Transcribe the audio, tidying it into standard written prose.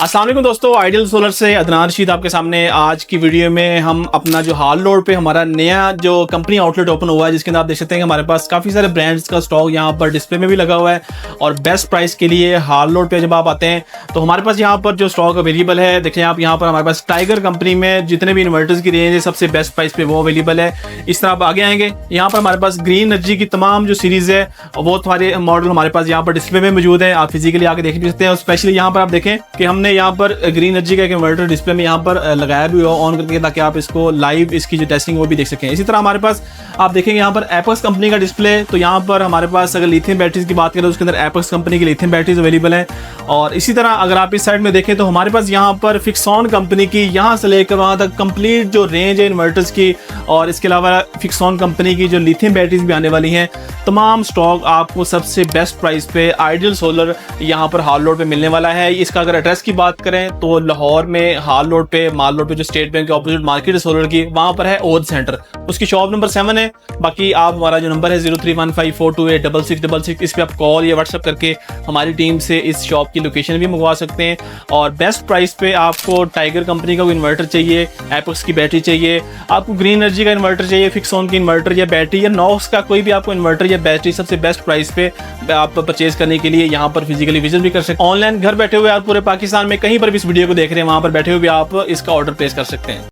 अस्सलाम वालेकुम दोस्तों, आइडियल सोलर से अदनान रशीद आपके सामने। आज की वीडियो में हम अपना जो हाल रोड पे हमारा नया जो कंपनी आउटलेट ओपन हुआ है, जिसके अंदर आप देख सकते हैं कि हमारे पास काफ़ी सारे ब्रांड्स का स्टॉक यहाँ पर डिस्प्ले में भी लगा हुआ है और बेस्ट प्राइस के लिए हाल रोड पे जब आप आते हैं तो हमारे पास यहाँ पर जो स्टॉक अवेलेबल है, देखें आप यहाँ पर हमारे पास टाइगर कंपनी में जितने भी इन्वर्टर्स की रेंज है सबसे बेस्ट प्राइस पे वो अवेलेबल है। इस तरह आप आगे आएंगे, यहाँ पर हमारे पास ग्रीन एनर्जी की तमाम जो सीरीज़ है वो सारे मॉडल हमारे पास यहाँ पर डिस्प्ले में मौजूद है। आप फिजिकली आके देख भी सकते हैं और स्पेशली यहाँ पर आप देखें कि हमने यहाँ पर ग्रीन एनर्जी का एक इन्वर्टर डिस्प्ले में यहाँ पर लगाया भी हो ऑन करके, ताकि आप इसको लाइव इसकी जो टेस्टिंग वो भी देख सकें। इसी तरह हमारे पास आप देखेंगे यहाँ पर एपेक्स कंपनी का डिस्प्ले, तो यहाँ पर हमारे पास अगर लिथियम बैटरीज की बात करें तो उसके अंदर एपेक्स कंपनी की लिथियम बैटरीज अवेलेबल है। और इसी तरह अगर आप इस साइड में देखें तो हमारे पास यहाँ पर फिक्सॉन कंपनी की यहाँ से लेकर वहाँ तक कंप्लीट जो रेंज है इन्वर्टर्स की, और इसके अलावा फिक्सॉन कंपनी की जो लिथियम बैटरीज भी आने वाली हैं, तमाम स्टॉक आपको सबसे बेस्ट प्राइस पे आइडियल सोलर यहाँ पर हाल रोड पे मिलने वाला है। इसका अगर एड्रेस की बात करें तो लाहौर में हाल रोड पे, माल रोड पे जो स्टेट बैंक के ऑपोजिट मार्केट है सोलर की, वहाँ पर है ओद सेंटर, उसकी शॉप नंबर 7 है। बाकी आप हमारा जो नंबर है 0315428666, इस पर आप कॉल या व्हाट्सएप करके हमारी टीम से इस शॉप की लोकेशन भी मंगवा सकते हैं। और बेस्ट प्राइस पे आपको टाइगर कंपनी का कोई इन्वर्टर चाहिए, एपेक्स की बैटरी चाहिए, आपको ग्रीन एनर्जी का इन्वर्टर चाहिए, फिक्सॉन की इन्वर्टर या बैटरी या नॉक्स का कोई भी आपको इन्वर्टर या बैटरी सबसे बेस्ट प्राइस पे आप परचेज करने के लिए यहाँ पर फिजिकली विजिट भी कर सकते हैं। ऑनलाइन घर बैठे हुए आप पूरे पाकिस्तान में कहीं पर भी इस वीडियो को देख रहे हैं, वहाँ पर बैठे हुए भी आप इसका ऑर्डर प्लेस कर सकते हैं।